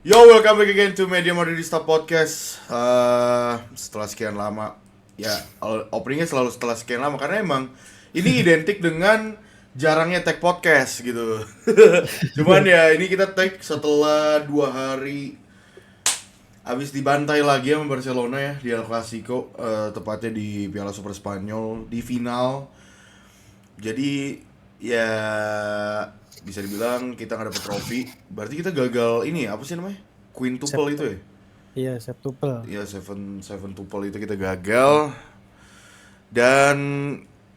Yo, welcome back again to Media Modernista Podcast. Setelah sekian lama, ya openingnya selalu setelah sekian lama karena emang ini identik dengan jarangnya tag podcast gitu. Cuman ya ini kita tag setelah 2 hari abis dibantai lagi sama Barcelona ya di El Clasico, tepatnya di Piala Super Spanyol di final. Jadi ya bisa dibilang kita nggak dapet trofi. Berarti kita gagal ini ya, apa sih namanya? Quintuple itu ya? Iya, septuple. Ya seven tuple itu kita gagal. Dan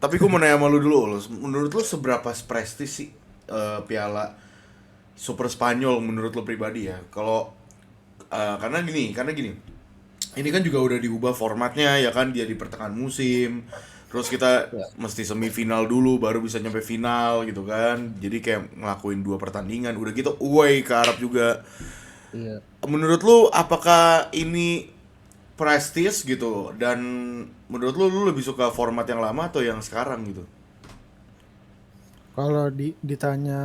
tapi gue mau nanya sama lu dulu, menurut lu seberapa prestis sih piala Super Spanyol menurut lu pribadi ya? Kalau karena gini, ini kan juga udah diubah formatnya ya kan, dia di pertengahan musim. Terus kita Ya. mesti semifinal dulu baru bisa nyampe final gitu kan. Jadi kayak ngelakuin 2 pertandingan. Udah gitu away ke Arab juga. Iya. Menurut lu apakah ini prestis gitu? Dan menurut lu lebih suka format yang lama atau yang sekarang gitu? Kalau ditanya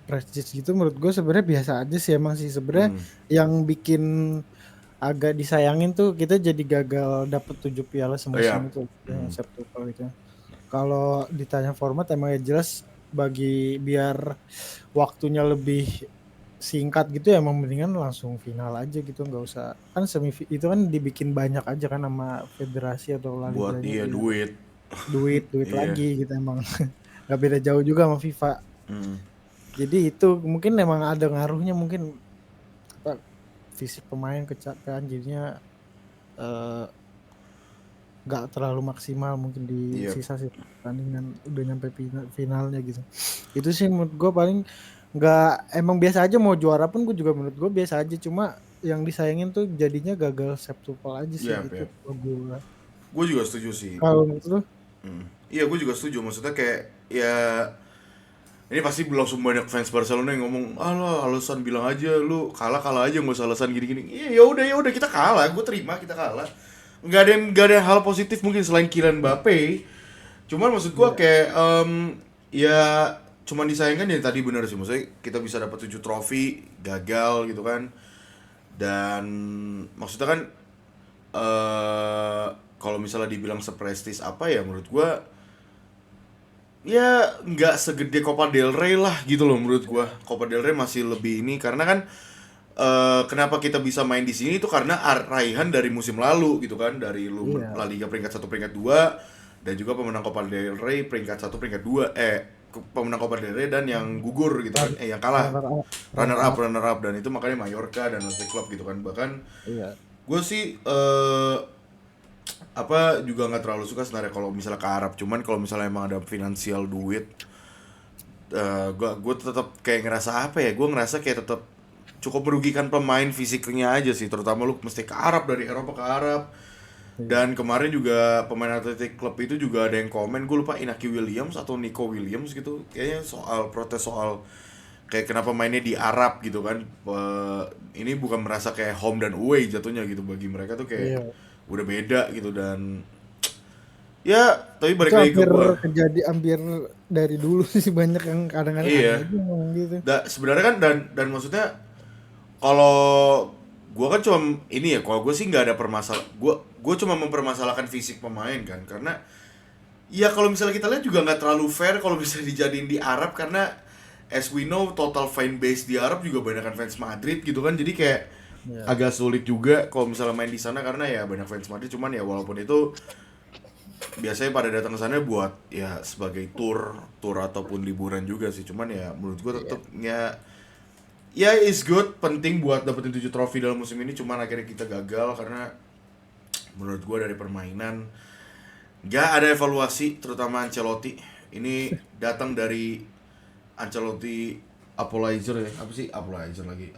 prestis gitu, menurut gue sebenarnya biasa aja sih emang sih sebenarnya. Hmm. Yang bikin agak disayangin tuh kita jadi gagal dapet 7 piala Oh ya. semusim itu, yang Hmm. septuple itu. Kalau ditanya format emang ya jelas biar waktunya lebih singkat gitu ya emang mendingan langsung final aja gitu, nggak usah kan itu kan dibikin banyak aja kan sama federasi atau La Buat Liganya iya biar duit. duit Iya. lagi gitu emang. Nggak beda jauh juga sama FIFA. Hmm. Jadi itu mungkin emang ada ngaruhnya, mungkin apa, fisik pemain kecapean jadinya eh, nggak terlalu maksimal mungkin di Iya. sisa-sisa pertandingan udah nyampe finalnya gitu. Itu sih menurut gue paling nggak, emang biasa aja mau juara pun gue juga menurut gue biasa aja, cuma yang disayangin tuh jadinya gagal septuple aja sih Iya, gitu iya. kalau gue. Gue juga setuju sih. Kalau menurut lu? Hmm. Iya, gue juga setuju. Maksudnya kayak ya ini pasti langsung banyak fans Barcelona yang ngomong, "Alah, alasan bilang aja lu kalah aja nggak usah alasan gini-gini." Iya, ya udah kita kalah, gue terima kita kalah. Nggak ada hal positif mungkin selain Kylian Mbappe. Cuman maksud gua Iya. kayak ya cuman disayangkan ya tadi bener sih, maksudnya kita bisa dapat 7 trofi gagal gitu kan. Dan maksudnya kan kalau misalnya dibilang seprestis apa ya, menurut gua ya nggak segede Copa del Rey lah gitu loh menurut gua. Copa del Rey masih lebih ini karena kan kenapa kita bisa main di sini itu karena raihan dari musim lalu gitu kan, dari lu Iya. La Liga peringkat 1 peringkat 2 dan juga pemenang Copa del Rey peringkat 1 peringkat 2 pemenang Copa del Rey dan yang gugur gitu kan, yang kalah Runner up, runner runner up up. runner up dan itu makanya Mallorca dan Athletic Club gitu kan. Bahkan Iya. gue sih apa juga nggak terlalu suka sebenarnya kalau misalnya ke Arab, cuman kalau misalnya emang ada finansial duit, gue tetap kayak ngerasa apa ya, gue ngerasa kayak tetap cukup merugikan pemain fisiknya aja sih, terutama lu mesti ke Arab, dari Eropa ke Arab. Iya. Dan kemarin juga pemain Athletic Club itu juga ada yang komen, gue lupa Inaki Williams atau Nico Williams gitu, kayaknya soal protes soal kayak kenapa mainnya di Arab gitu kan. Ini bukan merasa kayak home dan away jatuhnya gitu, bagi mereka tuh kayak Iya. udah beda gitu. Dan ya tapi Itu balik lagi ke hampir gua. hampir dari dulu sih, banyak yang kadang-kadang ada Iya, aja yang ngomong gitu. sebenarnya kan, dan maksudnya kalau gua kan cuma ini ya, kalau gue sih nggak ada permasalahan, gue cuma mempermasalahkan fisik pemain kan, karena ya kalau misalnya kita lihat juga nggak terlalu fair kalau bisa dijadiin di Arab, karena as we know total fan base di Arab juga banyak kan fans Madrid gitu kan, jadi kayak Ya. agak sulit juga kalau misalnya main di sana karena ya banyak fans Madrid. Cuman ya walaupun itu biasanya pada datang ke sana buat ya sebagai tour ataupun liburan juga sih. Cuman ya menurut gue Iya. tetep ya is good, penting buat dapetin 7 trofi dalam musim ini. Cuman akhirnya kita gagal karena menurut gue dari permainan nggak ada evaluasi, terutama Ancelotti. Ini datang dari Ancelotti Apolaizer ya, apa sih Apolaizer lagi,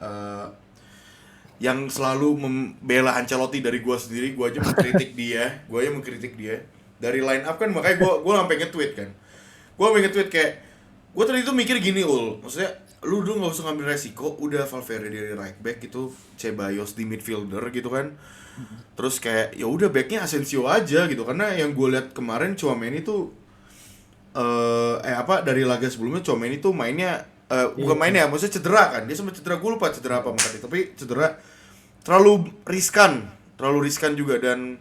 yang selalu membela Ancelotti. Dari gue sendiri, gue aja mengkritik dia dari line up kan. Makanya gue sampai nge-tweet kan, gue sampai nge-tweet kayak gue tadi tuh mikir gini, maksudnya lu dulu nggak usah ngambil resiko, udah Valverde dari right back gitu, Ceballos di midfielder gitu kan. Terus kayak ya udah backnya Asensio aja gitu, karena yang gue lihat kemarin Tchouaméni tuh apa dari laga sebelumnya Tchouaméni tuh mainnya bukan mainnya, maksudnya cedera kan. Dia sempat cedera, gue lupa cedera apa makanya. Tapi cedera terlalu riskan juga. Dan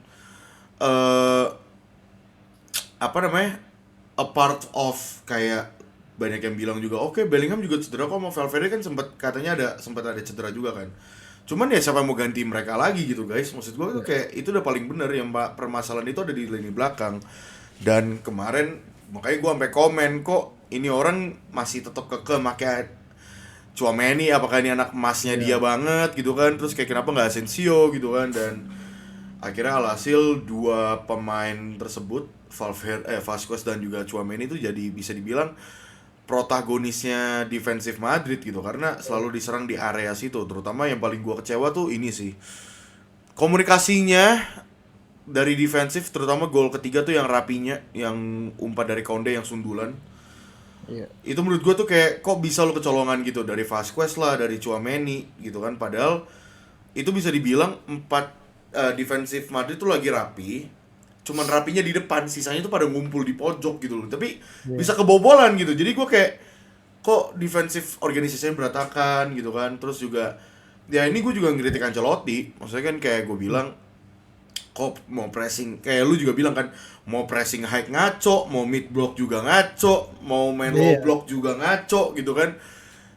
apa namanya, a part of kayak banyak yang bilang juga oke, Bellingham juga cedera kok, mau Valverde kan sempat ada cedera juga kan. Cuman ya siapa yang mau ganti mereka lagi gitu guys. Maksud gue tuh kayak itu udah paling bener, yang permasalahan itu ada di lini belakang. Dan kemarin makanya gue sampai komen, kok ini orang masih tetap kekeh pakai Tchouaméni, apakah ini anak emasnya dia banget gitu kan. Terus kayak kenapa nggak Asensio gitu kan. Dan akhirnya alhasil dua pemain tersebut, Vasquez dan juga Tchouaméni itu jadi bisa dibilang protagonisnya defensif Madrid gitu, karena selalu diserang di area situ. Terutama yang paling gua kecewa tuh ini sih, komunikasinya dari defensif, terutama gol ketiga tuh yang rapinya, yang umpan dari Koundé yang sundulan. Itu menurut gua tuh kayak kok bisa lo kecolongan gitu dari Vasquez lah, dari Tchouaméni gitu kan. Padahal itu bisa dibilang defensif Madrid tuh lagi rapi, cuman rapinya di depan, sisanya tuh pada ngumpul di pojok gitu loh. Tapi bisa kebobolan gitu. Jadi gue kayak kok defensive organisasinya berantakan gitu kan. Terus juga ya ini gue juga ngeritik Ancelotti. Maksudnya kan kayak gue bilang, kok mau pressing, kayak lu juga bilang kan, mau pressing high ngaco, mau mid block juga ngaco, mau main low block juga ngaco gitu kan.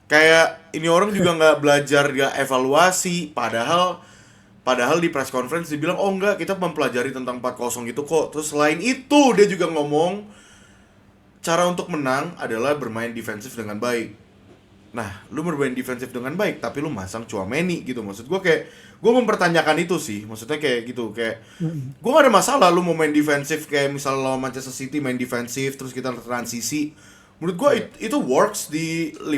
Kayak ini orang juga nggak belajar, nggak evaluasi. Padahal di press conference dibilang, oh enggak, kita mempelajari tentang 4-0 gitu kok. Terus selain itu dia juga ngomong, cara untuk menang adalah bermain defensif dengan baik. Nah, lu bermain defensif dengan baik, tapi lu masang Tchouaméni gitu. Maksud gue kayak, gue mempertanyakan itu sih. Maksudnya kayak gitu, kayak gue gak ada masalah lu mau main defensif. Kayak misalnya lawan Manchester City main defensif, terus kita transisi. Menurut gue itu works di 10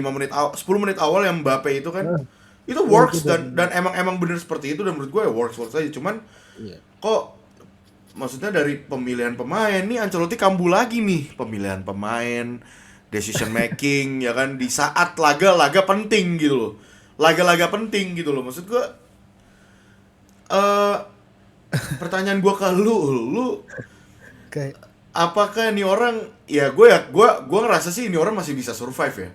menit awal yang Mbappe itu kan. Itu works dan emang bener seperti itu. Dan menurut gue ya works aja. Cuman kok maksudnya dari pemilihan pemain nih, Ancelotti kambuh lagi nih. Pemilihan pemain, decision making ya kan, di saat laga-laga penting gitu loh. Laga-laga penting gitu loh. Maksud gue pertanyaan gue ke lu Kayak apakah ini orang, ya gue ngerasa sih ini orang masih bisa survive ya.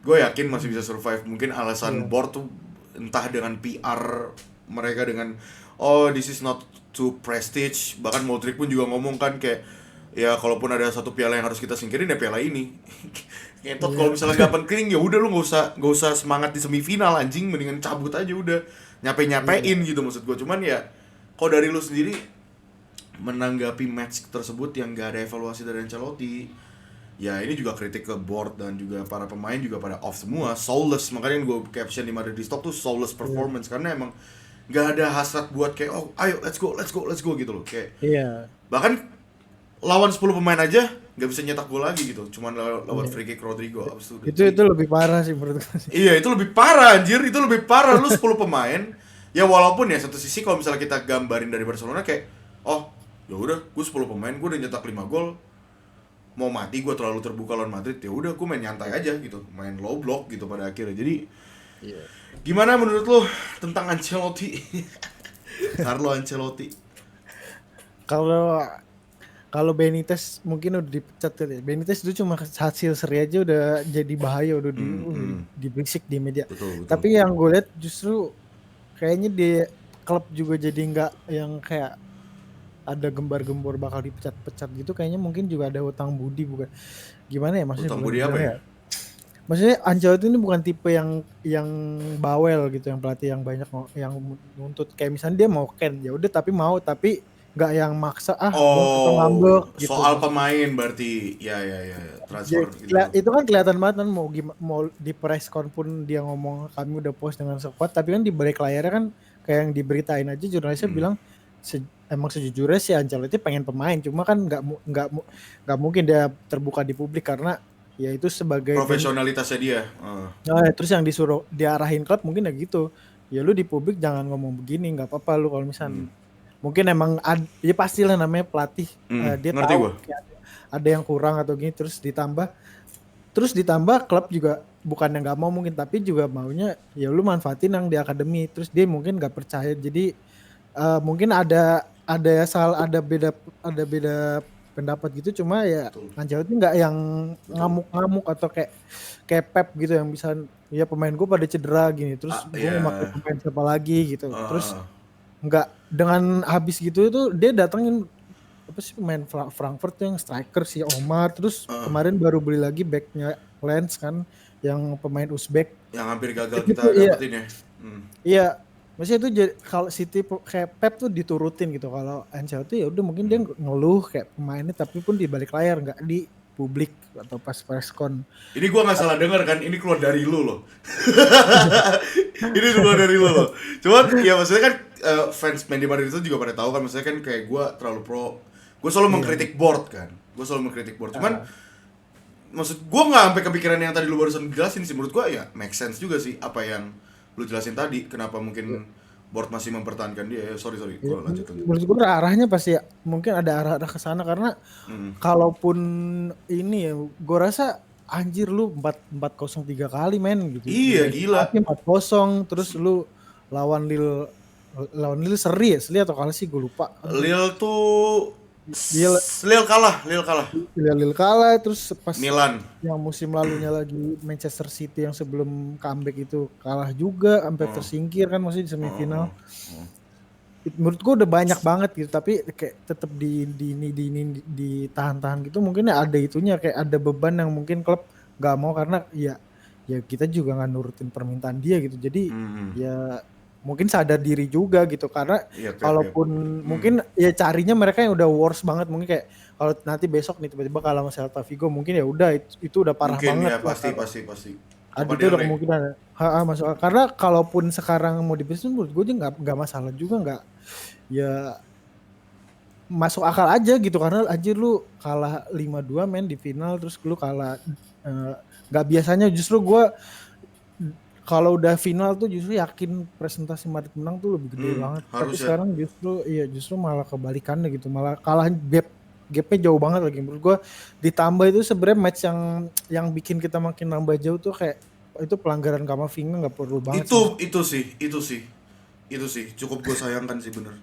Gue yakin masih bisa survive. Mungkin alasan board tuh entah dengan PR mereka, dengan oh this is not too prestige. Bahkan Modric pun juga ngomong kan kayak, ya kalaupun ada satu piala yang harus kita singkirin ya piala ini. Ngentot kalau misalnya gak penting ya udah lu nggak usah semangat di semifinal anjing, mendingan cabut aja udah. Nyapein gitu maksud gue. Cuman ya kalau dari lu sendiri menanggapi match tersebut yang gak ada evaluasi dari Ancelotti, ya ini juga kritik ke board dan juga para pemain juga pada off semua, soulless. Makanya gue caption di Madrid Stock tuh soulless performance, karena emang gak ada hasrat buat kayak oh ayo let's go gitu loh. Kayak bahkan lawan 10 pemain aja gak bisa nyetak gol lagi gitu, cuman lawan free kick Rodrigo. itu lebih parah sih menurut gue sih. Iya itu lebih parah anjir, itu lebih parah. Lu 10 pemain ya, walaupun ya satu sisi kalau misalnya kita gambarin dari Barcelona kayak oh ya udah gue 10 pemain gue udah nyetak 5 gol, mau mati gue terlalu terbuka lawan Madrid, ya udah gue main nyantai aja gitu, main low block gitu pada akhirnya. Jadi gimana menurut lo tentang Ancelotti? Carlo Ancelotti. Kalau Benitez mungkin udah dipecat ya. Benitez itu cuma hasil seri aja udah jadi bahaya, udah diberisik di media. Betul. Tapi yang gue lihat justru kayaknya di klub juga jadi nggak yang kayak ada gembar-gembor bakal dipecat-pecat gitu. Kayaknya mungkin juga ada utang budi, bukan gimana ya maksudnya? Utang budi apa ya? Maksudnya Ancelotti ini bukan tipe yang bawel gitu, yang pelatih yang banyak yang nuntut. Kayak misalnya dia mau Ken ya udah, tapi nggak yang maksa oh ngambek gitu. Soal pemain berarti ya transfer gitu. Itu kan kelihatan banget kan, mau di press con pun dia ngomong kami udah puas dengan squad, tapi kan di balik layarnya kan kayak yang diberitain aja jurnalisnya bilang emang sejujurnya si Ancelotti pengen pemain, cuma kan nggak mungkin dia terbuka di publik karena ya itu sebagai profesionalitasnya dia. Terus yang disuruh diarahin klub mungkin ya gitu, ya lu di publik jangan ngomong begini, nggak apa-apa lu kalau misalnya mungkin emang ya pastilah namanya pelatih, dia tahu ada yang kurang atau gini, terus ditambah klub juga bukan yang nggak mau mungkin, tapi juga maunya ya lu manfaatin yang di akademi. Terus dia mungkin nggak percaya, jadi mungkin ada beda pendapat gitu, cuma ya Betul. Ancelotti nggak yang Betul. ngamuk-ngamuk atau kayak Pep gitu yang bisa ya pemain gue pada cedera gini, terus gue mau pakai Ya. pemain siapa lagi gitu, terus Uh, nggak dengan habis gitu itu dia datengin apa sih pemain Frankfurt yang striker si Omar, terus uh, kemarin baru beli lagi backnya Lens kan yang pemain Uzbek yang hampir gagal itu kita iya dapetin ya. Hmm. iya maksudnya itu kalau City kayak Pep tuh diturutin gitu, kalau Ancelotti ya udah mungkin dia ngeluh kayak pemainnya tapi pun di balik layar nggak di publik atau pas press con. Ini gua nggak salah dengar kan, ini keluar dari lu loh. Ini keluar dari lu loh. Cuman ya maksudnya kan fans Man Madrid itu juga pada tahu kan, maksudnya kan kayak gua terlalu pro. Gue selalu Iya. mengkritik board kan. Gue selalu mengkritik board. Cuman Ah, maksud gua nggak sampai kepikiran yang tadi lu barusan jelasin sih. Menurut gua ya make sense juga sih apa yang lu jelasin tadi. Kenapa mungkin board masih mempertahankan dia. Sorry, iya. gua lanjut. Menurut gue arahnya pasti mungkin ada arah ke sana karena Hmm. kalaupun ini ya gue rasa anjir lu 4-0 3 kali men gitu. Iya, Udah gila. tapi 4-0 terus lu lawan Lille seri ya, seri atau kalah sih gue lupa. Lille tuh Dia Lille kalah. Lille kalah terus pas Milan. yang musim lalunya lagi Manchester City yang sebelum comeback itu kalah juga sampai Hmm. tersingkir kan masih di semifinal. Hmm. Menurut gue udah banyak banget gitu tapi kayak tetap ditahan-tahan gitu, mungkin ada itunya kayak ada beban yang mungkin klub nggak mau karena ya kita juga nggak nurutin permintaan dia gitu, jadi Hmm. ya mungkin sadar diri juga gitu karena Iya, kalaupun mungkin ya carinya mereka yang udah worst banget, mungkin kayak kalau nanti besok nih tiba-tiba kalah sama Celta Vigo mungkin ya udah itu udah parah mungkin banget ya lah. pasti. Ada Copa itu del udah Rey. kemungkinan masuk karena kalaupun sekarang mau dibeli menurut gue nggak masalah juga, nggak ya masuk akal aja gitu karena anjir lu kalah 5-2 men di final, terus lu kalah nggak biasanya justru gue kalau udah final tuh justru yakin presentasi Madrid menang tuh lebih gede banget, tapi Harus ya. sekarang justru malah kebalikannya gitu, malah kalah gapnya jauh banget lagi menurut gue, ditambah itu sebenarnya match yang bikin kita makin nambah jauh tuh kayak itu pelanggaran Camavinga nggak perlu banget sih. Itu sih cukup gue sayangkan sih, bener.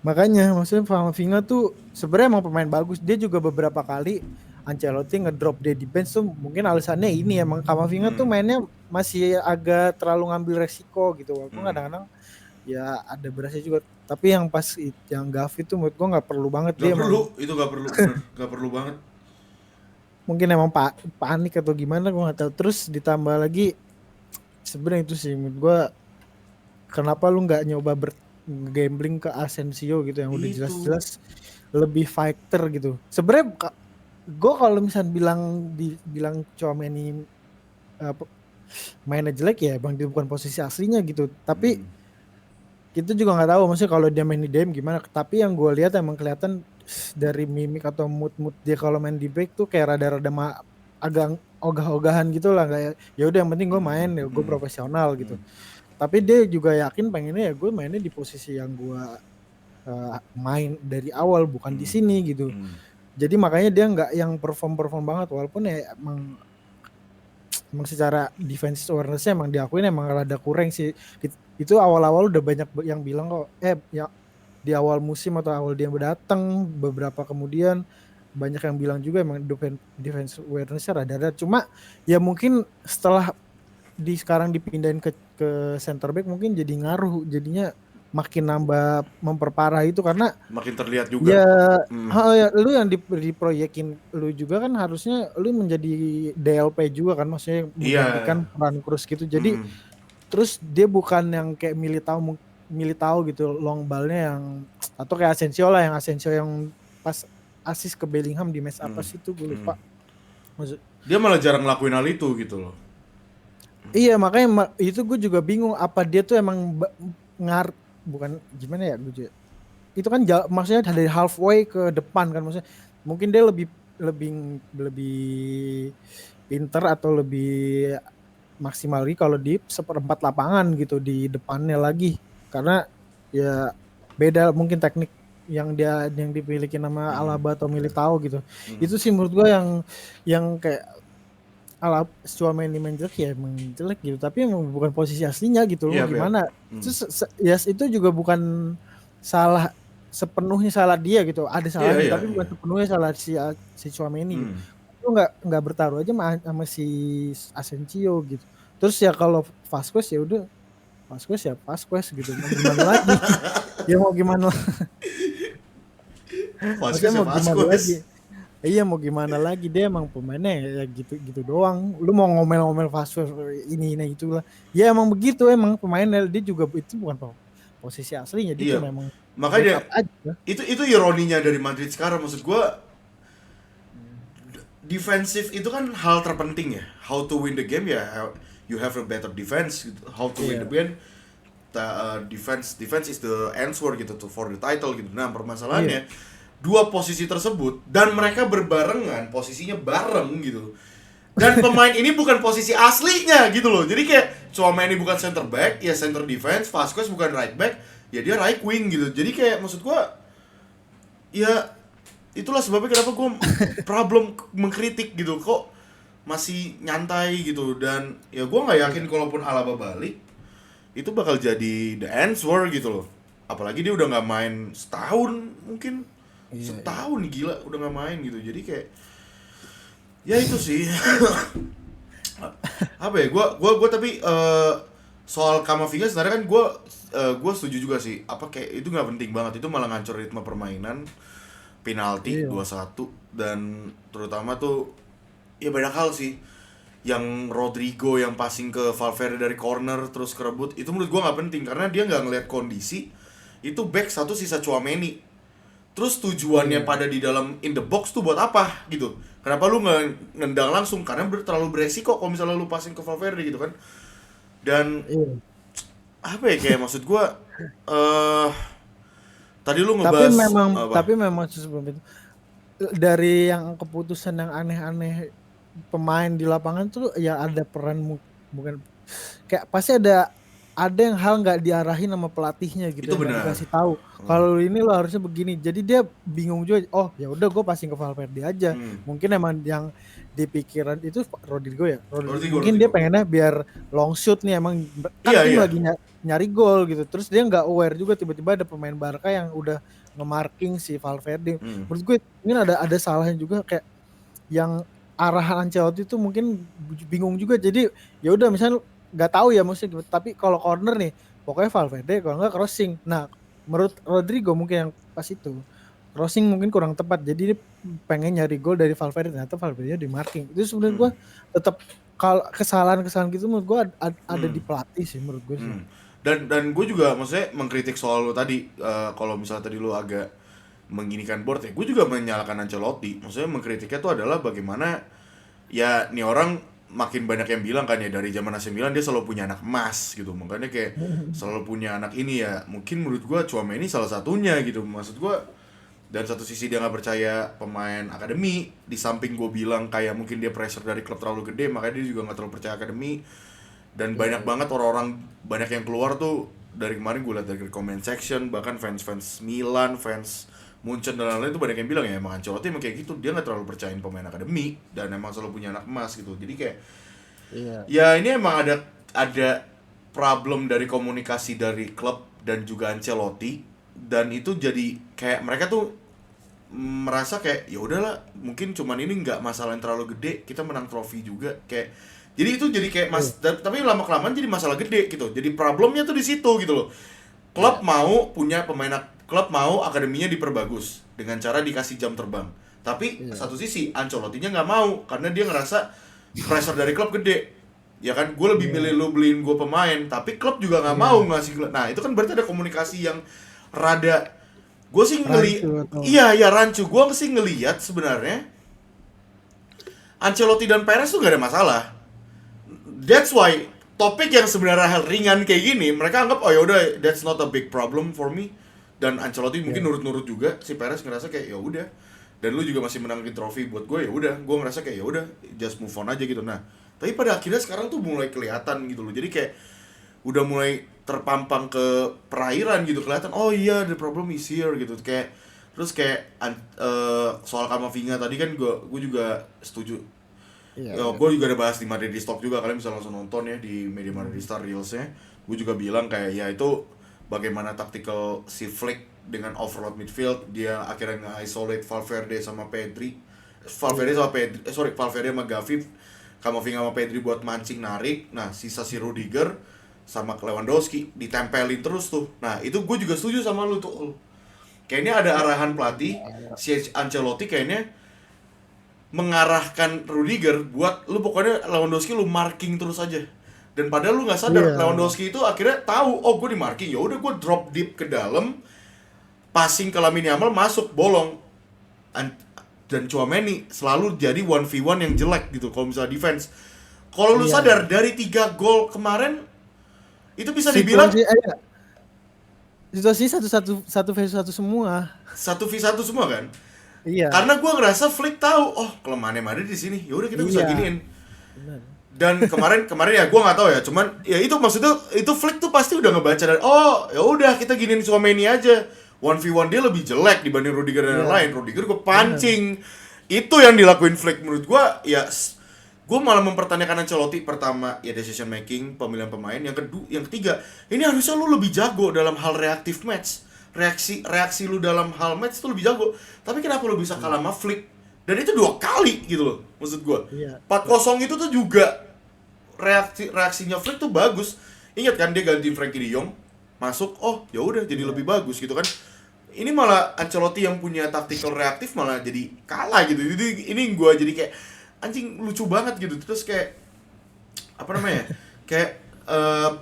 Makanya maksudnya Camavinga tuh sebenarnya emang pemain bagus. Dia juga beberapa kali Ancelotti ngedrop dia di bench tuh mungkin alasannya ini emang Camavinga tuh mainnya masih agak terlalu ngambil resiko gitu. Walaupun kadang-kadang ya ada berasnya juga. Tapi yang pas yang Gavi tuh menurut gua nggak perlu banget, dia Itu nggak perlu, bener, nggak perlu banget. mungkin emang panik atau gimana gua nggak tahu. Terus ditambah lagi sebenarnya itu sih menurut gua, kenapa lu nggak nyoba gambling ke Asensio gitu yang udah Itu. jelas-jelas lebih fighter gitu. Sebenarnya gue kalau misalnya bilang Tchouaméni mainnya jelek ya bang, dia bukan posisi aslinya gitu. Tapi kita juga nggak tahu maksudnya kalau dia main di DM gimana. Tapi yang gue lihat emang kelihatan dari mimik atau mood dia kalau main di back tuh kayak rada-rada agak ogah-ogahan gitu lah, kayak ya udah yang penting gue main ya gue profesional gitu. Tapi dia juga yakin pengennya ya gue mainnya di posisi yang gue main dari awal, bukan di sini gitu. Jadi makanya dia nggak yang perform banget, walaupun ya emang secara defense awareness-nya emang diakuin emang rada kurang sih. Itu awal-awal udah banyak yang bilang kok ya di awal musim atau awal dia datang, beberapa kemudian banyak yang bilang juga emang defense awareness-nya rada-rada. Cuma ya mungkin setelah sekarang dipindahin ke center back mungkin jadi ngaruh, jadinya makin nambah memperparah itu karena makin terlihat juga. Ya lu yang diproyekin lu juga kan harusnya lu menjadi DLP juga kan, maksudnya menggantikan peran Kroos gitu. Jadi terus dia bukan yang kayak Militao gitu long ballnya yang atau kayak Asensio yang pas assist ke Bellingham di match apa sih itu gue lupa. Dia malah jarang ngelakuin hal itu gitu loh. Iya makanya itu gue juga bingung apa dia tuh emang bukan gimana ya gue juga. Itu kan maksudnya dari halfway ke depan kan, maksudnya mungkin dia lebih pinter atau lebih maksimal lagi kalau di seperempat lapangan gitu di depannya lagi, karena ya beda mungkin teknik yang dimiliki nama Alaba atau Militao gitu. Itu sih menurut gue yang kayak Tchouaméni main jelek ya emang jelek gitu, tapi emang bukan posisi aslinya gitu loh. Gimana? Terus ya itu juga bukan salah sepenuhnya salah dia gitu. Ada Iya, salahnya iya, tapi bukan iya. sepenuhnya salah si Tchouaméni gitu. Hmm. Lu nggak bertaruh aja sama si Asensio gitu. Terus ya kalau Vasquez ya udah Vasquez gitu. Mau gimana lagi? Ya mau gimana? Maksudnya Vasquez ya mau gimana lagi? Vasquez. Iya mau gimana lagi, dia emang pemainnya ya gitu-gitu doang. Lu mau ngomel-ngomel Vasquez ini itulah. Ya emang begitu emang pemainnya, dia juga itu bukan posisi aslinya, dia Iya. cuma emang backup Makanya aja. itu ironinya dari Madrid sekarang, maksud gua defensif itu kan hal terpenting ya. How to win the game ya, you have a better defense gitu. How to win the Iya. game, defense is the answer gitu for the title gitu. Nah, Iya. permasalahannya dua posisi tersebut dan mereka berbarengan, posisinya bareng gitu. Dan pemain ini bukan posisi aslinya gitu loh. Jadi kayak Tchouaméni bukan center back, ya center defense, Vasquez bukan right back, ya dia right wing gitu. Jadi kayak maksud gua ya itulah sebabnya kenapa gue problem mengkritik gitu, kok masih nyantai gitu. Dan ya gue nggak yakin kalaupun Alaba balik itu bakal jadi the answer gitu loh, apalagi dia udah nggak main setahun, mungkin Iya, iya. setahun nih, gila udah nggak main gitu. Jadi kayak ya itu sih. Apa ya, gue tapi soal Kamavinga sebenarnya kan gue setuju juga sih, apa kayak itu nggak penting banget, itu malah ngancur ritme permainan. Penalti Iya. 2-1, dan terutama tuh ya banyak hal sih, yang Rodrigo yang passing ke Valverde dari corner terus kerebut, itu menurut gua nggak penting karena dia nggak ngelihat kondisi. Itu back satu sisa Tchouaméni, terus tujuannya Iya. pada di dalam in the box tuh buat apa gitu? Kenapa lu nggak nendang langsung? Karena terlalu beresiko kalau misalnya lu passing ke Valverde gitu kan. Dan Iya. apa ya, kayak maksud gua eh tadi lu Tapi ngebahas memang apa. tapi memang sebelum itu dari yang keputusan yang aneh-aneh pemain di lapangan tuh ya ada peran bukan kayak pasti ada yang hal nggak diarahin sama pelatihnya gitu, Itu yang nggak benar. dikasih tahu Hmm. kalau ini lo harusnya begini, jadi dia bingung juga. Oh ya udah gue passing ke Valverde aja, Hmm. mungkin emang yang di pikiran itu Rodrigo ya, mungkin dia Rodrigo. pengennya biar long shoot nih, emang kan Iya, tim iya. lagi nyari gol gitu, terus dia nggak aware juga tiba-tiba ada pemain Barca yang udah nge-marking si Valverde. Hmm. Menurut gue mungkin ada salahnya juga, kayak yang arahan Ancelotti itu mungkin bingung juga. Jadi ya udah misalnya nggak tahu ya maksudnya gimana, tapi kalau corner nih pokoknya Valverde, kalau nggak crossing. Nah menurut Rodrigo mungkin yang pas itu crossing mungkin kurang tepat, jadi dia pengen nyari gol dari Valverde, ternyata Valverde di marking. Itu sebenarnya Hmm. gue tetap, kalau kesalahan gitu menurut gue ada Hmm. di pelatih sih menurut gue sih. Hmm. Dan gue juga maksudnya mengkritik soal lo tadi, kalau misalnya tadi lo agak mengginikan board ya, gue juga menyalahkan Ancelotti. Maksudnya mengkritiknya tuh adalah bagaimana ya nih orang, makin banyak yang bilang kan ya dari zaman AC Milan dia selalu punya anak emas gitu, makanya kayak selalu punya anak ini ya. Mungkin menurut gue Tchouaméni salah satunya gitu, maksud gue. Dan satu sisi dia nggak percaya pemain akademi, di samping gue bilang kayak mungkin dia pressure dari klub terlalu gede, makanya dia juga nggak terlalu percaya akademi. Dan Iya, banyak iya. banget orang-orang, banyak yang keluar tuh dari kemarin gue lihat dari comment section, bahkan fans-fans Milan, fans Munchen dan lain-lain, itu banyak yang bilang ya emang Ancelotti emang kayak gitu, dia nggak terlalu percayain pemain akademi dan emang selalu punya anak emas gitu. Jadi kayak Iya. ya ini emang ada problem dari komunikasi dari klub dan juga Ancelotti, dan itu jadi kayak mereka tuh merasa kayak ya udahlah, mungkin cuman ini nggak masalah yang terlalu gede, kita menang trofi juga kayak. Jadi itu jadi kayak Iya. tapi lama kelamaan jadi masalah gede gitu. Jadi problemnya tuh di situ gitu loh. Klub Iya. mau punya klub mau akademinya diperbagus dengan cara dikasih jam terbang. Tapi Iya. satu sisi Ancelottinya nggak mau karena dia ngerasa pressure dari klub gede. Ya kan, gue lebih Iya. milih lu beliin gue pemain, tapi klub juga nggak mau Iya. ngasih. Nah itu kan berarti ada komunikasi yang rada, gue sih Rancu atau iya ya rancu. Gue sih ngelihat sebenarnya Ancelotti dan Perez tuh gak ada masalah. That's why topik yang sebenarnya hal ringan kayak gini mereka anggap oh ya udah, that's not a big problem for me. Dan Ancelotti mungkin iya. nurut-nurut juga, si Perez ngerasa kayak ya udah, dan lu juga masih menangin trofi buat gue, ya udah gue ngerasa kayak ya udah, just move on aja gitu. Nah tapi pada akhirnya sekarang tuh mulai kelihatan gitu loh, jadi kayak udah mulai terpampang ke perairan gitu, kelihatan oh iya the problem is here gitu. Kayak terus kayak soal Kamavinga tadi kan gue juga setuju. Iya. Ya, Iya. gue juga ada bahas di Madrid Stock juga, kalian bisa langsung nonton ya di media Madrid Star Reelsnya. Gue juga bilang kayak ya itu bagaimana taktikal si Flick dengan overload midfield, dia akhirnya nge-isolate Valverde sama Pedri. Valverde sama Gavi, Kamavinga sama Pedri buat mancing narik. Nah, sisa si Rudiger sama Lewandowski ditempelin terus tuh. Nah, itu gue juga setuju sama lu tuh. Kayaknya ada arahan pelatih, si Ancelotti kayaknya mengarahkan Rudiger buat lu pokoknya Lewandowski lu marking terus aja. Dan padahal lu nggak sadar Lewandowski itu akhirnya tahu, oh gue di marking, ya udah gue drop deep ke dalam, passing ke Lamine Yamal masuk bolong. Dan Tchouaméni selalu jadi 1v1 yang jelek gitu kalau misalnya defense. Kalau lu sadar dari 3 gol kemarin itu bisa dibilang situasi satu versus satu semua. 1v1 semua kan? Iya. Karena gue ngerasa Flick tahu, oh kelemahannya Madrid di sini, ya udah kita bisa giniin. Benar. Dan kemarin ya gue nggak tahu ya, cuman ya itu maksudnya itu Flick tuh pasti udah ngebaca dari, oh ya udah kita giniin Tchouaméni aja. 1v1 dia lebih jelek dibanding Rudiger dan lain. Rudiger gue pancing. Itu yang dilakuin Flick menurut gue. Ya gue malah mempertanyakan Ancelotti. Pertama ya decision making, pemilihan pemain. Yang kedua, yang ketiga, ini harusnya lu lebih jago dalam hal reactive match. Reaksi lu dalam hal match tuh lebih jago. Tapi kenapa lu bisa kalah sama Flick? Dan itu 2 kali gitu loh maksud gue. 4-0 itu tuh juga reaksinya Flick tuh bagus. Ingat kan dia gantiin Frenkie de Jong, masuk, oh ya udah jadi lebih bagus gitu kan. Ini malah Ancelotti yang punya tactical reaktif malah jadi kalah gitu. Jadi ini gue jadi kayak anjing lucu banget gitu. Terus kayak apa namanya? Kayak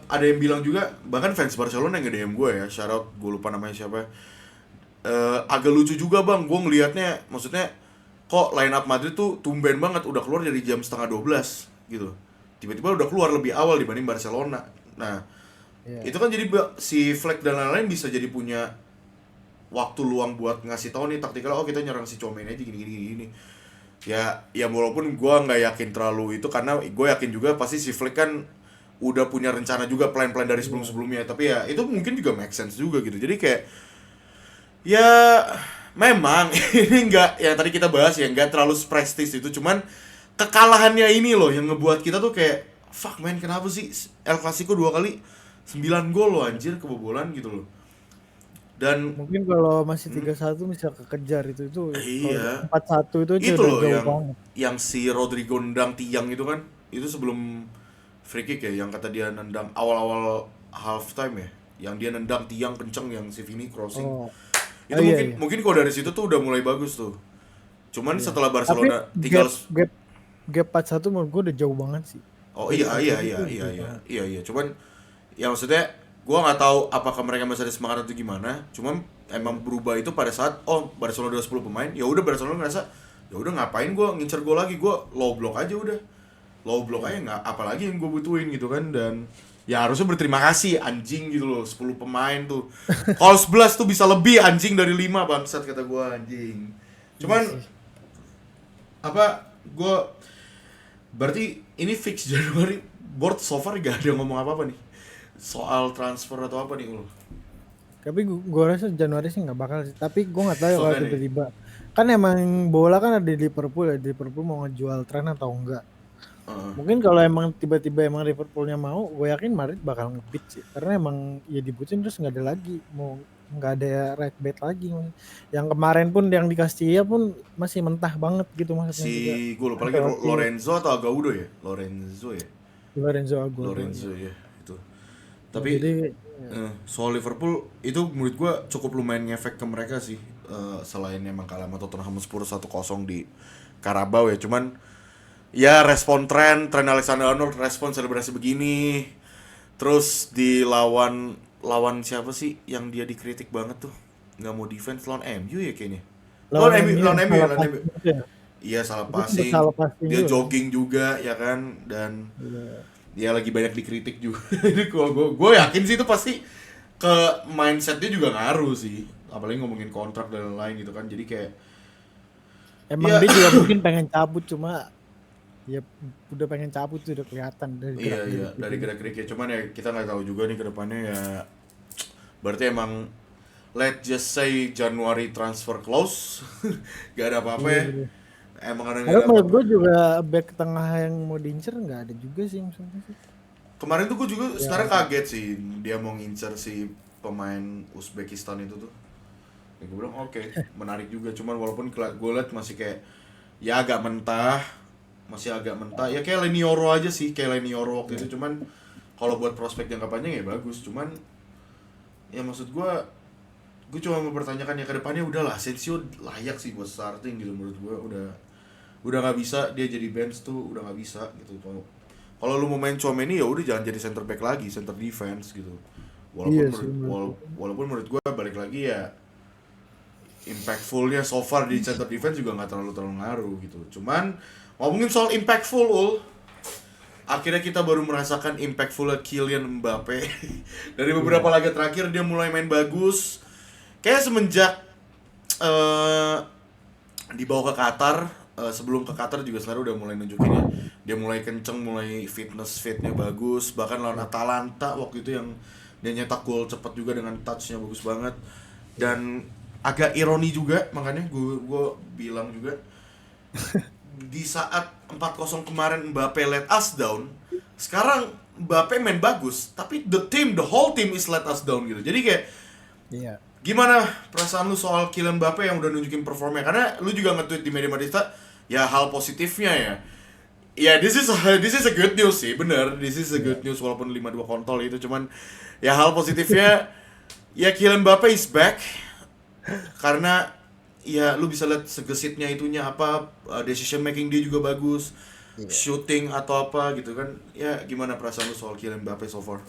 ada yang bilang juga, bahkan fans Barcelona yang nge-DM gue ya, shout out, gue lupa namanya siapa. Agak lucu juga bang, gue ngelihatnya, maksudnya kok line up Madrid tuh tumben banget udah keluar dari jam 11:30 gitu. Tiba-tiba udah keluar lebih awal dibanding Barcelona. Nah, itu kan jadi si Flick dan lain-lain bisa jadi punya waktu luang buat ngasih tahu nih taktikal, oh kita nyerang si Tchouaméni aja gini. Ya walaupun gue nggak yakin terlalu itu, karena gue yakin juga pasti si Flick kan udah punya rencana juga plan-plan dari sebelum-sebelumnya. Tapi ya itu mungkin juga make sense juga gitu. Jadi kayak ya memang ini nggak yang tadi kita bahas ya, nggak terlalu prestis itu, cuman kekalahannya ini loh yang ngebuat kita tuh kayak fuck man, kenapa sih El Clasico 2 kali 9 gol loh anjir kebobolan gitu loh. Dan mungkin kalau masih 3-1 bisa kekejar itu iya, 4-1 itu aja itu udah loh jauh banget. yang si Rodrigo nendang tiang itu kan, itu sebelum free kick ya, yang kata dia nendang awal-awal half time ya, yang dia nendang tiang kenceng yang si Vini crossing. Itu mungkin kalau dari situ tuh udah mulai bagus tuh. Cuman setelah Barcelona tapi tinggal gap 4-1 menurut gue udah jauh banget sih. Oh iya. Cuman ya maksudnya gua nggak tahu apakah mereka masih ada semangat atau gimana. Cuman emang berubah itu pada saat Barcelona udah 10 pemain, ya udah Barcelona ngerasa ya udah ngapain gua ngincer gol lagi, gua low block aja udah. Low block aja, nggak apalagi yang gua butuhin gitu kan. Dan ya harusnya berterima kasih anjing gitu loh, 10 pemain tuh. Kalau 11 tuh bisa lebih anjing dari 5 bangsat kata gua anjing. Cuman gua berarti ini fix Januari board so far gak ada ngomong apa-apa nih soal transfer atau apa nih lo. Tapi gue rasa Januari sih nggak bakal sih. Tapi gue nggak tahu ya kalau tiba-tiba. Kan emang bola kan ada di Liverpool ya. Liverpool mau ngejual tren atau enggak. Mungkin kalau emang tiba-tiba emang Liverpoolnya mau, gue yakin Madrid bakal ngebit sih. Karena emang ya dibutuhin terus nggak ada lagi. Mau nggak ada right bet lagi. Yang kemarin pun yang di Castilla pun masih mentah banget gitu maksudnya. Si gue lupa lagi Lorenzo atau Agaudo ya? Lorenzo ya itu. Tapi jadi, soal Liverpool itu menurut gue cukup lumayan ngefek ke mereka sih. Selain emang kalah sama Tottenham Spurs 1-0 di Carabao ya, cuman ya respon Trent Alexander-Arnold respon selebrasi begini. Terus di lawan siapa sih yang dia dikritik banget tuh, nggak mau defense, lawan MU ya kayaknya. Lawan MU. Iya salah passing. Dia jogging juga ya kan, dan dia lagi banyak dikritik juga. Jadi gue yakin sih itu pasti ke mindsetnya juga ngaruh sih, apalagi ngomongin kontrak dan lain-lain gitu kan. Jadi kayak emang dia juga mungkin pengen cabut, cuma ya udah pengen cabut tuh udah kelihatan dari dari gerak-geriknya. Cuman ya kita nggak tahu juga nih ke depannya ya. Berarti emang let's just say Januari transfer close. Gak ada apa-apa ya. Emang ada nggak? Menurut gue juga back tengah yang mau diincer nggak ada juga sih maksudnya sih. Kemarin tuh gue juga sebenarnya kaget sih dia mau ngincer si pemain Uzbekistan itu tuh. Ya gue bilang oke, menarik juga. Cuman walaupun gue liat masih kayak ya agak mentah, masih agak mentah. Ya kayak Lenioro aja sih, kayak Lenioro waktu itu. Cuman kalau buat prospek jangka panjang ya bagus. Cuman ya maksud gue cuma mempertanyakan ya ke depannya udahlah Asensio layak sih buat starting gitu menurut gue. Udah nggak bisa dia jadi bench tuh, udah nggak bisa gitu. Kalau lu mau main Tchouaméni ya udah jangan jadi center back lagi, center defense gitu. Iya Walaupun sih menurut menurutku. walaupun menurut gue balik lagi ya impactfulnya so far di center defense juga nggak terlalu ngaruh gitu. Cuman ngomongin soal impactful akhirnya kita baru merasakan impactfulnya Kylian Mbappe. Dari beberapa Iya. laga terakhir dia mulai main bagus. Kayak semenjak eh dibawa ke Qatar, sebelum ke Qatar juga sebenarnya udah mulai nunjukin ya. Dia mulai kenceng, mulai fitnya bagus. Bahkan lawan Atalanta waktu itu yang dia nyetak gol cepat juga dengan touch-nya bagus banget. Iya. Dan agak ironi juga, makanya gue bilang juga di saat 4-0 kemarin Mbappe let us down, sekarang Mbappe main bagus, tapi the whole team is let us down gitu. Jadi kayak Iya. gimana perasaan lu soal Kylian Mbappe yang udah nunjukin performnya? Karena lu juga nge-tweet di media Madista, ya hal positifnya ya. Ya this is a good news sih, bener. This is a Iya. good news walaupun 5-2 kontol itu, cuman ya hal positifnya ya Kylian Mbappe is back. Karena ya lu bisa lihat segesitnya itunya apa, decision making dia juga bagus, Iya. shooting atau apa gitu kan. Ya gimana perasaan lu soal Kylian Mbappe so far?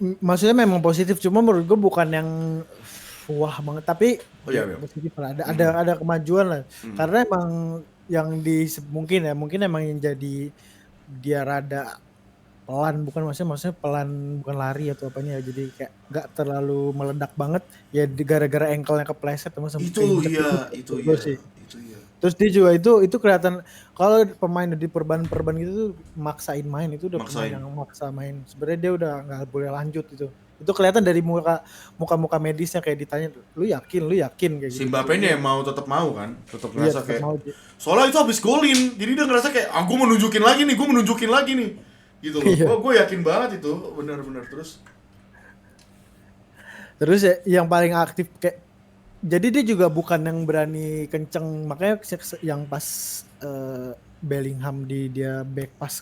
Maksudnya memang positif, cuma menurut gue bukan yang wah banget, tapi Oh iya, ya iya. positif lah. Hmm. Ada kemajuan lah. Hmm. Karena emang yang mungkin emang yang jadi dia rada pelan, bukan maksudnya pelan, bukan lari atau apanya ya, jadi kayak nggak terlalu meledak banget ya, gara-gara ankle-nya kepleset sama sempet Itu keinjek gitu iya, itu menurut gue iya, sih. itu iya. Terus dia juga itu kelihatan kalau pemain di perban gitu tuh maksain main, itu udah pemain Maksain. yang maksa main. Sebenarnya dia udah nggak boleh lanjut itu. Itu kelihatan dari muka medisnya, kayak ditanya, lu yakin kayak Si gitu-gitu. Mbappe ini yang mau kan, tetap Iya ngerasa tetap kayak mau. soalnya itu habis golin, jadi dia ngerasa kayak gue menunjukin lagi nih, gitu loh. Iya. Gue yakin banget itu, benar-benar terus. Terus ya, yang paling aktif kayak, jadi dia juga bukan yang berani kenceng, makanya yang pas Bellingham dia back pass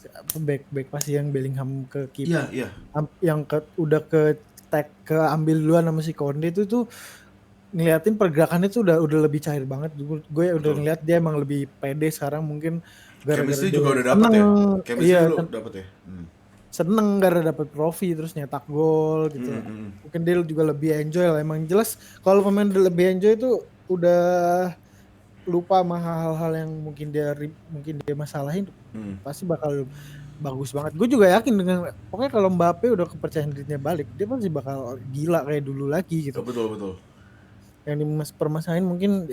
yang Bellingham ke keep, Iya, iya. yang udah ke ambil duluan sama si Konde itu tuh, ngeliatin pergerakannya tuh udah lebih cair banget. Gue udah Betul. ngeliat dia emang lebih pede sekarang, mungkin gara-gara Chemistry dia juga udah dapet seneng. ya. Chemistry Iya, juga dapet ya. seneng karena dapet trofi terus nyetak gol gitu. Mungkin dia juga lebih enjoy lah. Emang jelas kalau pemain udah lebih enjoy itu udah lupa sama hal-hal yang mungkin dia masalahin, pasti bakal bagus banget. Gue juga yakin pokoknya kalau Mbappe udah kepercayaan dirinya balik, dia pasti bakal gila kayak dulu lagi gitu. Betul, betul. Yang permasalahan mungkin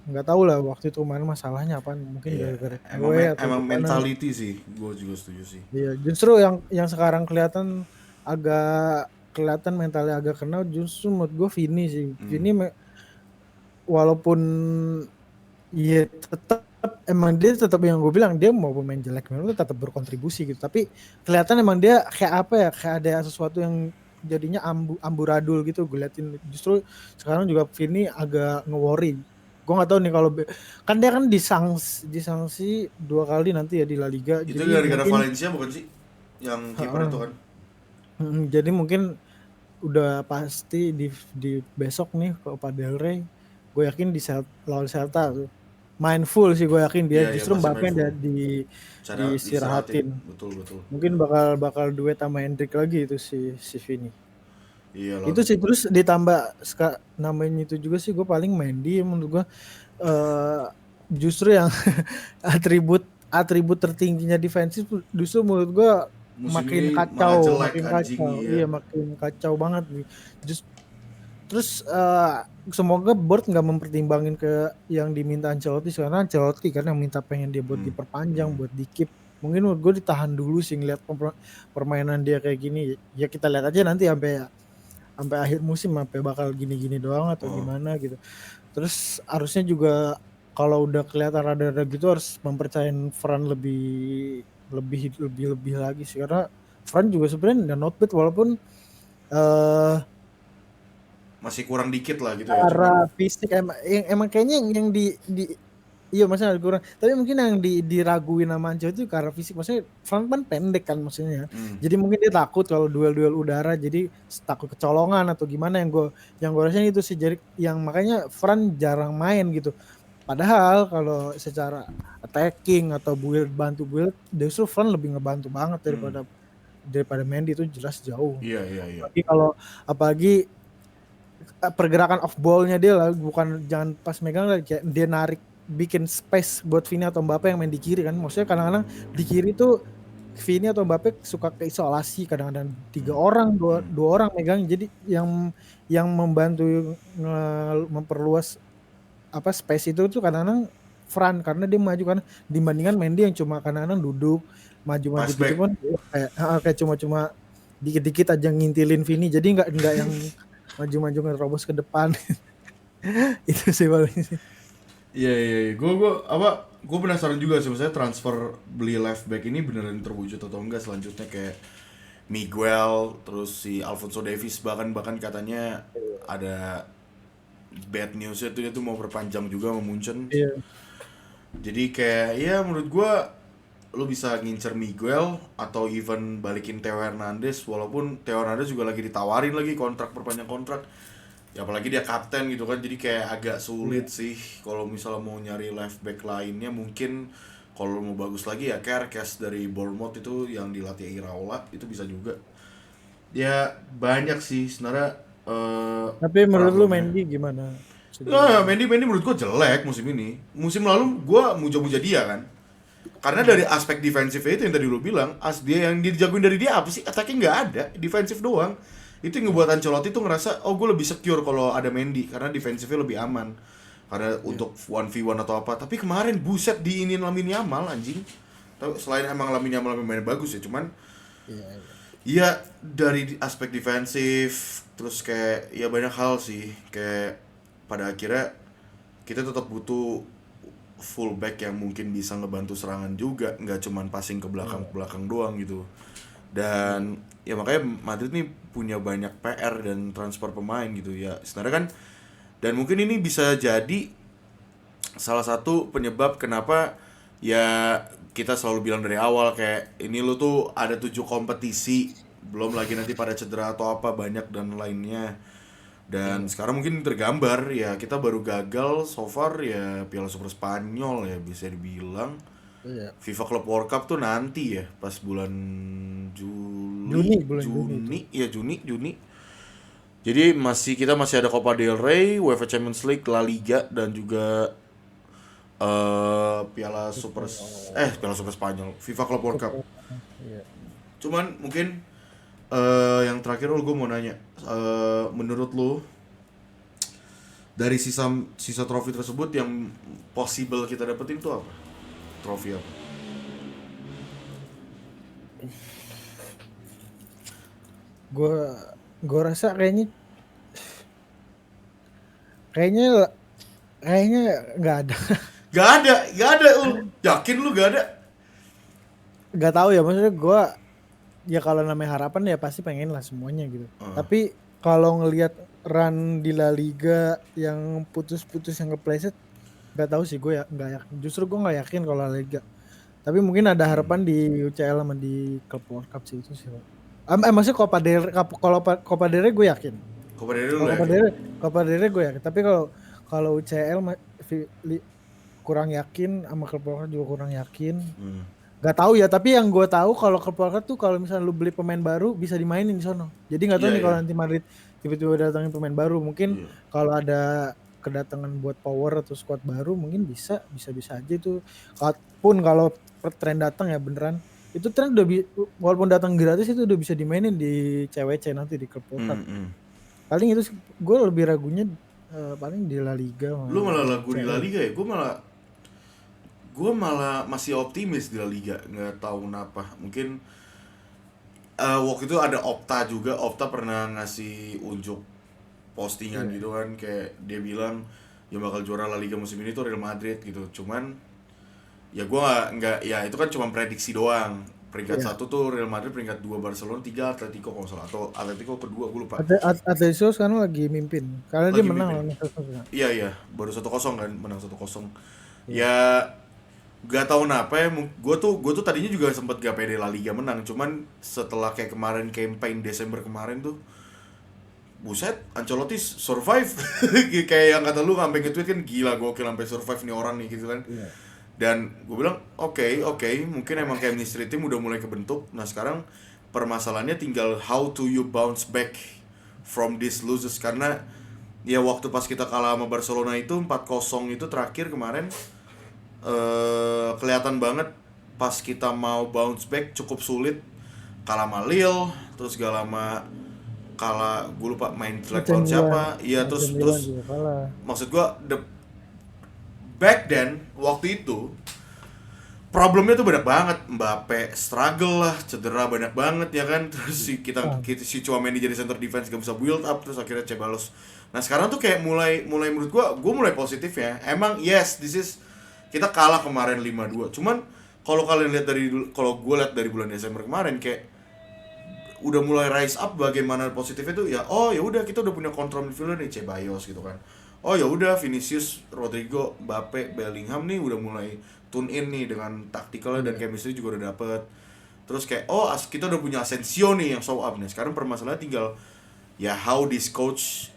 nggak tahu lah waktu itu kemarin masalahnya apa, mungkin Iya, gara-gara cewek atau emang gimana. mentality sih, gue juga setuju sih. Iya, justru yang sekarang kelihatan mentalnya agak kena, justru menurut gue Vini sih. Vini walaupun iya tetap emang dia tetap, yang gue bilang, dia mau pemain jelek memang tetap berkontribusi gitu. Tapi kelihatan emang dia kayak apa ya, kayak ada sesuatu yang jadinya amburadul gitu. Gue liatin justru sekarang juga Vini agak nge-worry. Gue nggak tahu nih kalau kan dia kan disangsi 2 kali nanti ya di La Liga. Itu Jadi gara-gara mungkin Valencia bukan sih? Yang kiper itu kan? jadi mungkin udah pasti di besok nih Copa del Rey, gue yakin lawan Celta tuh main full sih, gue yakin dia Iya, iya justru pasti main Mbappe full. dia Cara diistirahatin, diistirahatin. betul. Mungkin bakal duet sama Hendrik lagi itu si Vini. Iya Itu lawan. sih, terus ditambah namanya itu juga sih, gue paling Mendy menurut gue justru yang atribut tertingginya defensif justru menurut gue Musim makin ini malah kacau, jelek anjing ya. iya makin kacau banget nih. Terus semoga board nggak mempertimbangin ke yang diminta Ancelotti, karena Ancelotti kan yang minta, pengen dia buat diperpanjang, buat di keep. Mungkin menurut gue ditahan dulu sih, ngeliat permainan dia kayak gini. Ya kita lihat aja nanti sampai akhir musim, sampai bakal gini-gini doang atau gimana gitu. Terus harusnya juga kalau udah kelihatan rada-rada gitu, harus mempercayain Fran lebih lagi sih, karena Fran juga sebenarnya udah not bad, walaupun masih kurang dikit lah gitu ya. Cuman Secara fisik emang kayaknya yang di iya maksudnya ada kurang. Tapi mungkin yang diraguin sama Ancelotti itu karena fisik. Maksudnya Frank kan pendek kan maksudnya. Jadi mungkin dia takut kalau duel-duel udara, jadi takut kecolongan atau gimana, yang gue rasain itu sih, jadi yang makanya Fran jarang main gitu. Padahal kalau secara attacking atau bantu build, justru Fran lebih ngebantu banget daripada Mendy, itu jelas jauh. iya iya iya. Apalagi pergerakan off ball-nya dia lah, bukan jangan pas megang lah, kayak dia narik bikin space buat Vini atau Mbappe yang main di kiri kan. Maksudnya kadang-kadang di kiri tuh Vini atau Mbappe suka keisolasi, kadang-kadang dua orang megang, jadi yang membantu memperluas apa space itu tuh kadang-kadang Fran, karena dia maju kan, dibandingkan Mendy yang cuma kadang-kadang duduk maju-maju Pass gitu back. pun kayak cuma dikit-dikit aja ngintilin Vini, jadi nggak yang maju-maju ngerobos ke depan. Itu sih paling sih. Iya iya, iya. Gue penasaran juga sih, maksudnya transfer beli left back ini beneran terwujud atau enggak selanjutnya, kayak Miguel, terus si Alphonso Davies bahkan katanya ada bad newsnya tuh, dia tuh mau perpanjang juga sama Munchen. Iya. Jadi kayak ya menurut gua lu bisa ngincer Miguel atau even balikin Theo Hernandez, walaupun Theo Hernandez juga lagi ditawarin lagi kontrak, perpanjang kontrak. Ya apalagi dia kapten gitu kan, jadi kayak agak sulit sih kalau misalnya mau nyari left back lainnya. Mungkin kalau mau bagus lagi ya Kerkes dari Bournemouth itu yang dilatih Iraola, itu bisa juga. Ya banyak sih sebenarnya Tapi menurut lu problemnya. Mendy gimana? Nah, Mendy menurut gua jelek musim ini. Musim lalu gua muja-muja dia kan. Karena dari aspek defensifnya itu yang tadi lu bilang, dia yang dijagoin dari dia apa sih? Attacking nggak ada, defensif doang. Itu yang ngebuat Ancelotti tuh ngerasa, oh gue lebih secure kalau ada Mendy karena defensifnya lebih aman. Karena untuk 1v1 atau apa. Tapi kemarin buset diinin Lamine Yamal anjing. Tapi selain emang Lamine Yamal main bagus ya, cuman Iya. ya dari aspek defensif, terus kayak ya banyak hal sih, kayak pada akhirnya kita tetap butuh fullback yang mungkin bisa ngebantu serangan juga, nggak cuman passing ke belakang doang gitu. Dan ya makanya Madrid nih punya banyak PR dan transfer pemain gitu ya sebenarnya kan. Dan mungkin ini bisa jadi salah satu penyebab kenapa ya kita selalu bilang dari awal kayak ini lu tuh ada 7 kompetisi, belum lagi nanti pada cedera atau apa banyak dan lainnya. Dan sekarang mungkin tergambar ya, kita baru gagal so far ya Piala Super Spanyol ya bisa dibilang. Iya. FIFA Club World Cup tuh nanti ya pas bulan Juli, Bulan Juni itu. Juni. Jadi kita masih ada Copa del Rey, UEFA Champions League, La Liga, dan juga Piala Super Spanyol, FIFA Club World Cup. Iya. Cuman mungkin yang terakhir gue mau nanya, menurut lu dari sisa trofi tersebut yang possible kita dapetin tuh apa? Trofi apa? Gue gue rasa kayaknya nggak ada. Gak ada, yakin lu gak ada? Nggak tahu ya, maksudnya gue ya kalau namanya harapan ya pasti pengen lah semuanya gitu. Tapi kalau ngelihat run di La Liga yang putus-putus yang kepleset, nggak tahu sih, gue ya nggak yakin. Justru gue nggak yakin kalau La Liga. Tapi mungkin ada harapan di UCL sama di Club World Cup sih, itu sih. Maksudnya kalau Copa del Rey gue yakin. Copa del Rey lu Kalau yakin? Copa del Rey gue yakin. Tapi kalau UCL kurang yakin, sama Club World Cup juga kurang yakin. Gak tahu ya, tapi yang gue tahu kalau Club World Cup tuh kalau misalnya lu beli pemain baru bisa dimainin di sono. Jadi nggak tahu nih kalau nanti Madrid tiba-tiba datangin pemain baru, mungkin kalau ada kedatangan buat power atau squad baru mungkin bisa aja itu. Pun kalau tren datang ya beneran, itu tren udah walaupun datang gratis itu udah bisa dimainin di CWC nanti di Club World Cup. Paling itu gue lebih ragunya paling di La Liga. Lu malah lagu di La Liga ya? Gue malah masih optimis di La Liga, nggak tahu kenapa. Mungkin waktu itu ada Opta pernah ngasih unjuk postingan gitu kan, kayak dia bilang yang bakal juara La Liga musim ini tuh Real Madrid gitu. Cuman ya gue nggak ya itu kan cuma prediksi doang. Peringkat Iya. 1 tuh Real Madrid, peringkat 2 Barcelona, 3 Atletico kalau nggak salah, atau Atletico kedua gue lupa. Atletico sekarang lagi mimpin karena dia Lagi menang mimpin. lawan Osasuna. Iya iya, baru 1-0 kan, menang 1-0. Iya. Ya gak tahu kenapa ya, gue tuh tadinya juga sempet gak pede La Liga menang, cuman setelah kayak kemarin campaign Desember kemarin tuh, buset, Ancelotti survive. Kayak yang kata lu sampai nge-tweet kan, gila gokil sampai survive nih orang nih gitu kan. Iya. Dan gue bilang oke, mungkin emang chemistry tim udah mulai kebentuk. Nah sekarang permasalahannya tinggal how to you bounce back from this losses, karena ya waktu pas kita kalah sama Barcelona itu 4-0 itu terakhir kemarin, kelihatan banget pas kita mau bounce back cukup sulit. Kalah sama Lille, terus gak lama kalah, gue lupa main jelek AC lawan Milan, siapa. Iya, AC terus Milan terus juga kalah. maksud gue back then waktu itu problemnya tuh banyak banget. Mbappe struggle lah, cedera banyak banget ya kan. Terus si Tchouaméni jadi center defense gak bisa build up, terus akhirnya Ceballos. Nah sekarang tuh kayak mulai menurut gue mulai positif ya. Emang yes, this is, kita kalah kemarin 5-2. Cuman kalau kalian lihat kalau gue lihat dari bulan Desember kemarin, kayak udah mulai rise up bagaimana positifnya tuh ya. Oh ya udah, kita udah punya control midfielder nih, Ceballos gitu kan. Oh ya udah, Vinicius, Rodrigo, Mbappe, Bellingham nih udah mulai tune in nih dengan taktikalnya, dan chemistry juga udah dapet. Terus kayak kita udah punya Asensio nih yang show up nih. Sekarang permasalahannya tinggal ya how this coach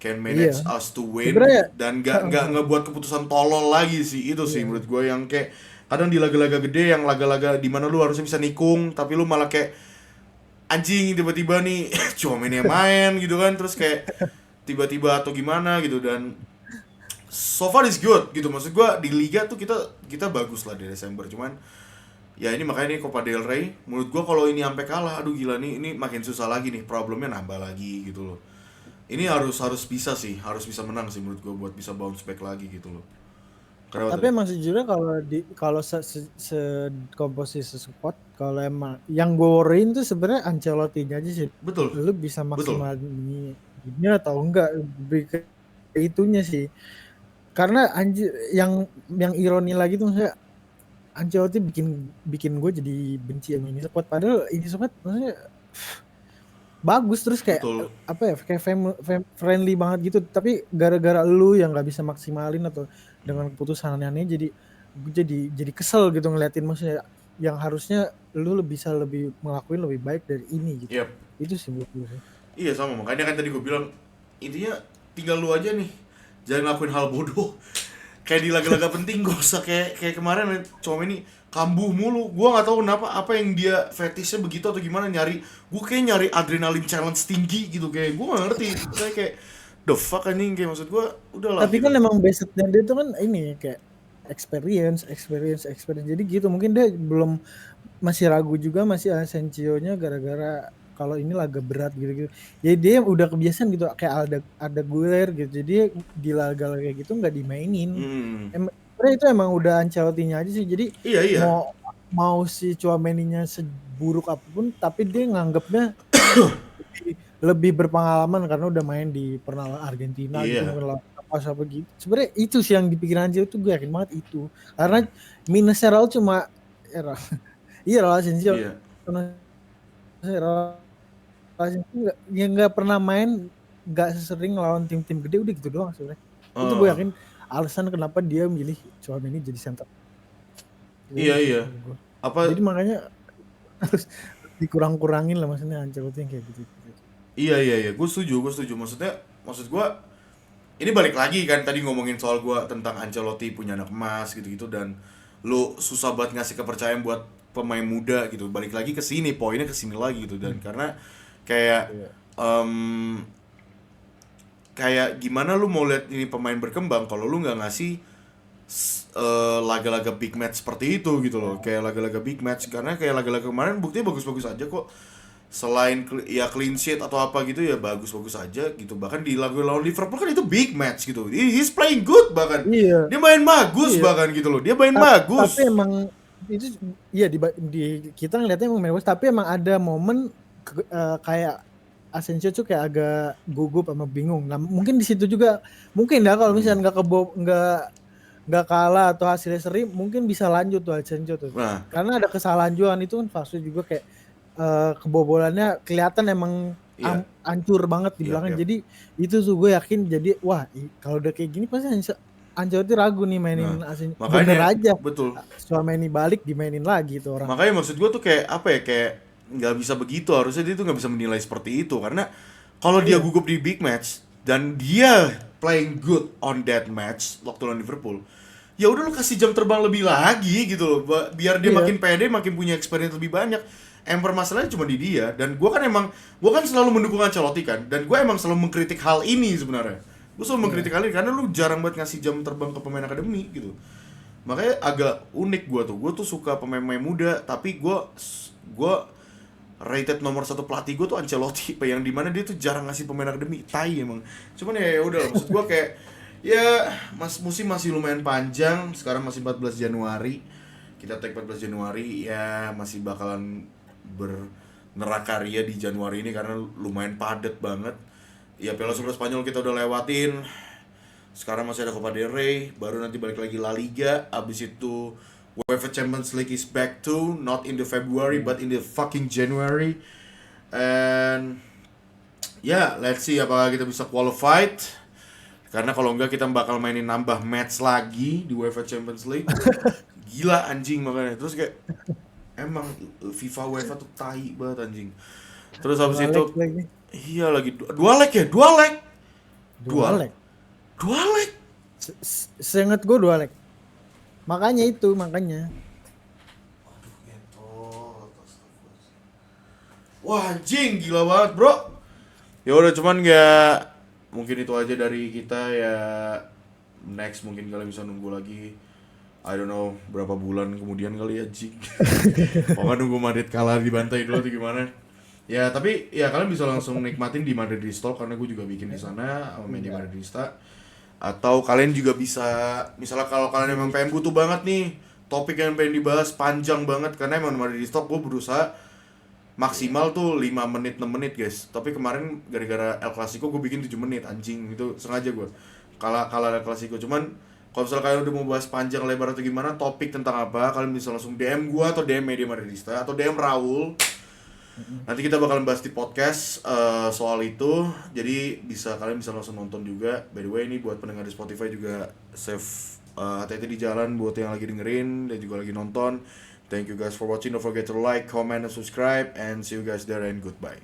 can manage Iya. us to win, Sebenarnya dan nggak ngebuat keputusan tolol lagi sih. Itu sih menurut gue yang kayak kadang di laga-laga gede, yang laga-laga di mana lu harusnya bisa nikung tapi lu malah kayak anjing tiba-tiba nih cuma mainnya main gitu kan, terus kayak tiba-tiba atau gimana gitu. Dan so far is good gitu, maksud gua di liga tuh kita bagus lah di Desember. Cuman ya ini makanya nih Copa del Rey, menurut gua kalau ini sampai kalah, aduh gila nih, ini makin susah lagi nih, problemnya nambah lagi gitu loh. Ini harus bisa sih, harus bisa menang sih menurut gua buat bisa bounce back lagi gitu loh. Kenapa Tapi tadi? emang sejujurnya kalau komposisi squad, kalau emang yang gue worryin tuh sebenarnya Ancelotti-nya aja sih. Betul, Lu bisa betul. maksimal ini atau enggak, lebih ke itunya sih. Karena yang ironi lagi tuh maksudnya Ancelotti bikin gue jadi benci sama ini squad, padahal ini squad maksudnya bagus, terus kayak Betul. apa ya, kayak friendly banget gitu, tapi gara-gara lu yang nggak bisa maksimalin atau dengan keputusan aneh-aneh, gue jadi kesel gitu ngeliatin, maksudnya yang harusnya lu bisa lebih ngelakuin lebih baik dari ini gitu. Yap. Itu sih menurut gue sih. Iya sama, makanya kan tadi gue bilang intinya tinggal lu aja nih, jangan ngelakuin hal bodoh. Kayak di laga-laga penting gak usah kayak kemarin cuma ini kambuh mulu. Gua nggak tahu kenapa, apa yang dia fetishnya begitu atau gimana, gue kayak nyari adrenalin challenge tinggi gitu, kayak gue nggak ngerti. Kayak the fuck anjing, kayak maksud gue udahlah Tapi gitu. kan emang basicnya dia tuh kan ini kayak experience. Jadi gitu, mungkin dia masih ragu juga, masih Asensio-nya gara-gara kalau ini laga berat gitu-gitu. Jadi dia udah kebiasaan gitu, kayak ada Guler gitu. Jadi di laga kayak gitu nggak dimainin. Sebenarnya itu emang udah Ancelotti-nya aja sih. Jadi Iya. mau si Tchouaméni-nya seburuk apapun, tapi dia nganggapnya lebih berpengalaman karena udah main di pernah Argentina gitu, Iya. mungkin lawan apa gitu. Sebenarnya itu sih yang dipikirin Ancelotti tuh, gue yakin banget itu. Karena minusnya Raul cuma iya Raul Asensio Iya. nggak pernah main, nggak sesering lawan tim-tim gede, udah gitu doang sebenarnya. Itu gue Eh, yakin alasan kenapa dia milih Tchouaméni jadi center. iya. Apa? Jadi makanya harus dikurang-kurangin lah maksudnya Ancelotti yang kayak gitu. Iya. Gue setuju. Maksud gue ini balik lagi kan tadi ngomongin soal gue tentang Ancelotti punya anak emas gitu-gitu, dan lu susah banget ngasih kepercayaan buat pemain muda gitu. Balik lagi ke sini, poinnya ke sini lagi gitu. Dan karena kayak Iya. kayak gimana lu mau lihat ini pemain berkembang kalau lu nggak ngasih laga-laga big match seperti itu gitu loh. Kayak laga-laga big match, karena kayak laga-laga kemarin buktinya bagus-bagus aja kok. Selain ya clean sheet atau apa gitu ya bagus-bagus aja gitu. Bahkan di laga lawan Liverpool kan itu big match gitu. He's playing good bahkan. Iya. Dia main bagus Iya. bahkan gitu loh. Dia main Tapi bagus. emang itu iya kita ngeliatnya emang bagus, tapi emang ada momen kayak Asensio tuh kayak agak gugup sama bingung. Nah, mungkin di situ juga mungkin ya kalau misalnya nggak nggak kalah atau hasilnya seri mungkin bisa lanjut tuh Asensio tuh. Nah, Karena ada kesalahan juga itu kan Vasu juga kayak kebobolannya kelihatan emang iya, hancur banget di iya, belakang. iya. Jadi itu tuh gue yakin jadi wah kalau udah kayak gini pasti Ancelotti ragu nih Nah, mainin Asensio. Bener makanya aja. betul. Tchouaméni balik dimainin lagi tuh orang. Makanya maksud gue tuh kayak apa ya, kayak nggak bisa begitu, harusnya dia tuh nggak bisa menilai seperti itu karena kalau dia Iya. gugup di big match dan dia playing good on that match waktu lawan Liverpool, ya udah lu kasih jam terbang lebih lagi gitu loh, biar dia Iya. makin pede, makin punya experience lebih banyak. Masalahnya cuma di dia, dan gue kan selalu mendukung Ancelotti kan, dan gue emang selalu mengkritik hal ini sebenarnya. Gue selalu Iya. mengkritik hal ini karena lu jarang banget ngasih jam terbang ke pemain akademi gitu. Makanya agak unik gue tuh suka pemain-pemain muda, tapi gue rated nomor satu pelatih gue tuh Ancelotti, yang dimana dia tuh jarang ngasih pemain akademi, tai emang. Cuman ya udah, maksud gue kayak ya musim masih lumayan panjang, sekarang masih 14 Januari, kita tag 14 Januari, ya masih bakalan bernerakaria di Januari ini karena lumayan padat banget. Ya Piala Super Spanyol kita udah lewatin, sekarang masih ada Copa del Rey, baru nanti balik lagi La Liga, abis itu UEFA Champions League is back to not in the February but in the fucking January. And ya, let's see apakah kita bisa qualified. Karena kalau enggak kita bakal mainin nambah match lagi di UEFA Champions League. Gila anjing makanya. Terus kayak emang FIFA UEFA tuh tai banget anjing. Terus habis Dua itu leg lagi. iya lagi dua leg ya, dua leg. Dua Dua. leg. Dua leg. Seinget gue 2 leg. Makanya itu, makanya. Wah anjing gila banget bro. Ya udah cuman ya mungkin itu aja dari kita ya. Next mungkin kalian bisa nunggu lagi. I don't know berapa bulan kemudian kali ya anjing. Pokoknya nunggu Madrid kalah dibantai dulu atau gimana. Ya tapi ya kalian bisa langsung nikmatin di Madridista karena gue juga bikin di sana sama main di Madridista. Atau kalian juga bisa misalnya kalau kalian emang pengen butuh banget nih topik yang pengen dibahas panjang banget karena emang Madridista gue berusaha maksimal tuh 5 menit 6 menit guys, tapi kemarin gara-gara El Clasico gue bikin 7 menit anjing, itu sengaja gue kalah El Clasico. Cuman kalau misalnya kalian udah mau bahas panjang lebar atau gimana topik tentang apa, kalian bisa langsung DM gue atau DM Media Madridista atau DM Raul, nanti kita bakalan bahas di podcast soal itu. Jadi kalian bisa langsung nonton juga. By the way ini buat pendengar di Spotify juga save hati-hati di jalan buat yang lagi dengerin dan juga lagi nonton. Thank you guys for watching. Don't forget to like, comment, and subscribe. And see you guys there and goodbye.